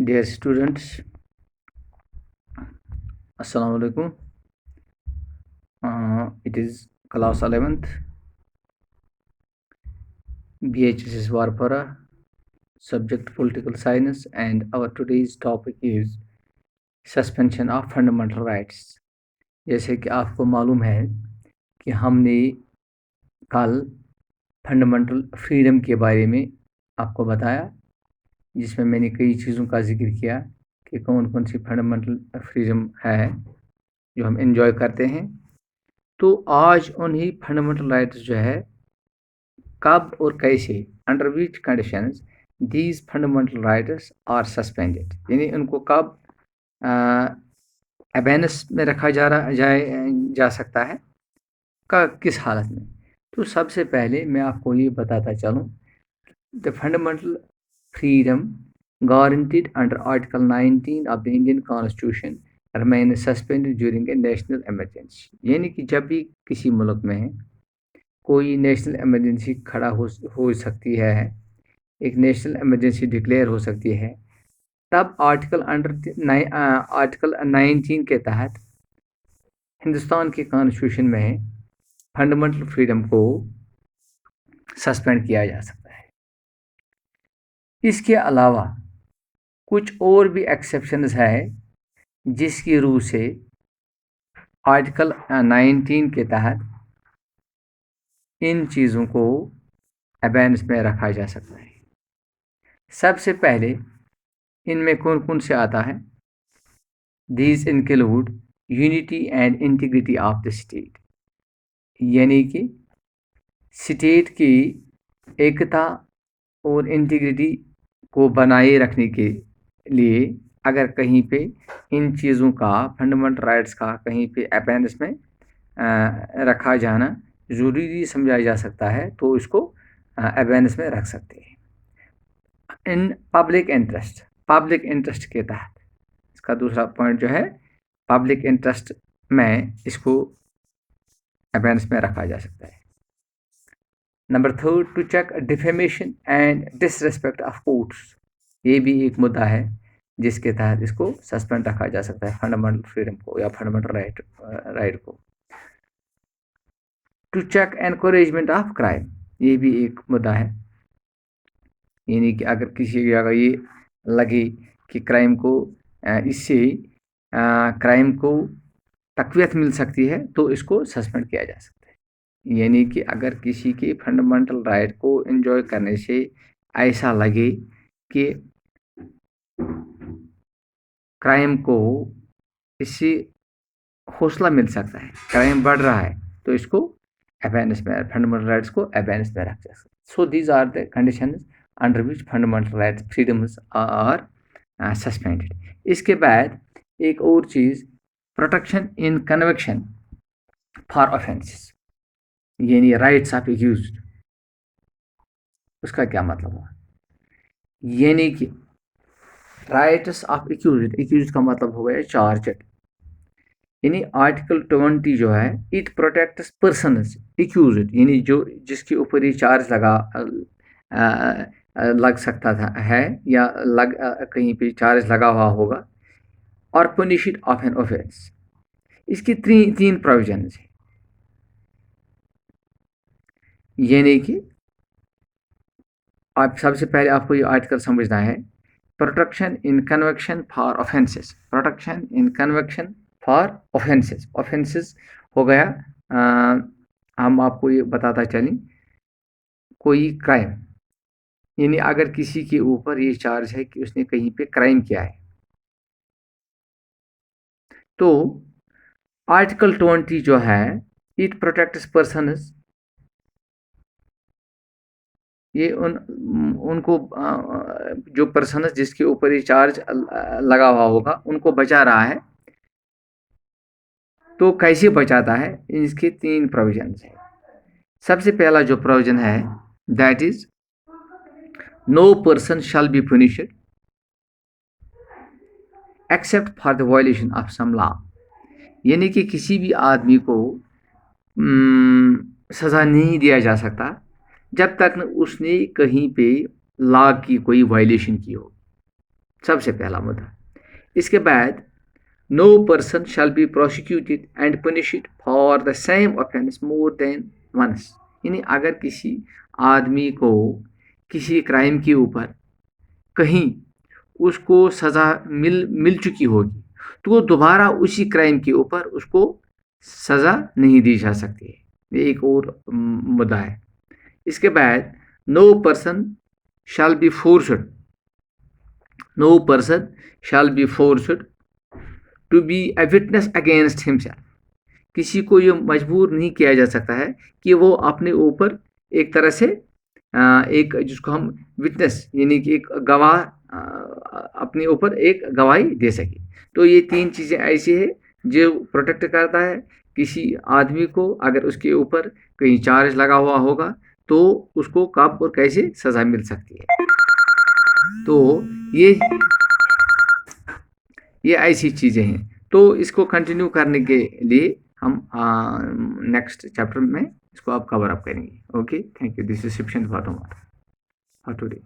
Dear students, Assalamu alaikum. It is class 11th, BHSS Warpara, subject political science, and our today's topic is suspension of fundamental rights. जैसे कि आपको मालूम है कि हमने कल फंडामेंटल फ्रीडम के बारे में आपको बताया, जिसमें मैंने कई चीज़ों का जिक्र किया कि कौन कौन सी फंडामेंटल फ्रीडम है जो हम एंजॉय करते हैं। तो आज उन्हीं फंडामेंटल राइट्स जो है कब और कैसे, under which conditions these fundamental rights are suspended, यानी उनको कब अबेनेंस में रखा जा सकता है, किस हालत में। तो सबसे पहले मैं आपको ये बताता चलूँ, the fundamental freedom guaranteed under article 19 of the Indian constitution remain suspended during a national emergency, यानी कि जब भी किसी मुल्क में कोई नेशनल इमरजेंसी खड़ा हो सकती है, एक नेशनल इमरजेंसी डिक्लेयर हो सकती है, तब आर्टिकल 19 के तहत हिंदुस्तान के कॉन्स्टिट्यूशन में फंडामेंटल फ्रीडम को सस्पेंड किया जा सकता है। इसके अलावा कुछ और भी एक्सेप्शंस है जिसकी रूह से आर्टिकल 19 के तहत इन चीज़ों को अबेनेंस में रखा जा सकता है। सबसे पहले इनमें कौन कौन से आता है? These include unity and integrity of the state, यानी कि स्टेट की एकता और इंटीग्रिटी को बनाए रखने के लिए अगर कहीं पे इन चीज़ों का, फंडामेंटल राइट्स का कहीं पे अबेनेंस में रखा जाना ज़रूरी समझा जा सकता है, तो इसको अबेनेंस में रख सकते हैं। इन पब्लिक इंटरेस्ट के तहत इसका दूसरा पॉइंट जो है, पब्लिक इंटरेस्ट में इसको अबेनेंस में रखा जा सकता है। Number 3, to check defamation and disrespect of courts, ये भी एक मुद्दा है जिसके तहत इसको सस्पेंड रखा जा सकता है, फंडामेंटल फ्रीडम को या फंडामेंटल राइट को। To check encouragement of crime, ये भी एक मुद्दा है, यानी कि अगर किसी जगह ये लगे कि क्राइम को इससे क्राइम को तक़वियत मिल सकती है, तो इसको सस्पेंड किया जा सकता है। यानी कि अगर किसी के फंडामेंटल राइट को एंजॉय करने से ऐसा लगे कि क्राइम को इससे हौसला मिल सकता है, क्राइम बढ़ रहा है, तो इसको अबेनेंस में, फंडामेंटल राइट्स को अबेनेंस में रख सकते हैं। So these are the conditions under which fundamental rights freedoms are suspended. इसके बाद एक और चीज़, protection in conviction for offences, यानी राइट्स ऑफ एक्यूज्ड। उसका क्या मतलब हुआ? यानी कि राइट्स ऑफ एक्यूज्ड का मतलब हो गया चार्जड, यानी आर्टिकल 20 जो है, इट प्रोटेक्ट्स पर्सन्स एक्यूज्ड, यानी जो जिसके ऊपर ये चार्ज लग सकता था है या कहीं पे चार्ज लगा हुआ होगा, और पनिश्ड ऑफ एन ऑफेंस। इसकी तीन प्रोविजंस हैं, यानी कि आप सबसे पहले आपको ये आर्टिकल समझना है, protection in conviction for offences, protection in conviction for offences हो गया। हम आपको ये बताता चलें, कोई क्राइम, यानी अगर किसी के ऊपर ये चार्ज है कि उसने कहीं पे क्राइम किया है, तो आर्टिकल 20 जो है, इट प्रोटेक्ट्स पर्सन्स, ये उनको जो पर्सन जिसके ऊपर ये चार्ज लगा हुआ होगा उनको बचा रहा है। तो कैसे बचाता है? इसके 3 प्रोविजंस हैं। सबसे पहला जो प्रोविजन है, that is no person shall be punished except for the violation of some law, यानी कि किसी भी आदमी को सज़ा नहीं दिया जा सकता जब तक उसने कहीं पे लॉ की कोई वायलेशन की हो। सबसे पहला मुद्दा। इसके बाद no person shall be prosecuted and punished for the same offence more than once. यानी अगर किसी आदमी को किसी क्राइम के ऊपर कहीं उसको सज़ा मिल चुकी होगी तो वो दोबारा उसी क्राइम के ऊपर उसको सज़ा नहीं दी जा सकती है। ये एक और मुद्दा है। इसके बाद no person shall be forced to be a witness against himself. किसी को ये मजबूर नहीं किया जा सकता है कि वो अपने ऊपर एक तरह से एक जिसको हम विटनेस यानी कि एक गवाह अपने ऊपर एक गवाही दे सके। तो ये तीन चीज़ें ऐसी है जो प्रोटेक्ट करता है किसी आदमी को। अगर उसके ऊपर कहीं चार्ज लगा हुआ होगा तो उसको कब और कैसे सज़ा मिल सकती है। तो ये ऐसी चीज़ें हैं। तो इसको कंटिन्यू करने के लिए हम नेक्स्ट चैप्टर में इसको आप कवर अप करेंगे। Okay, thank you. This is session for today.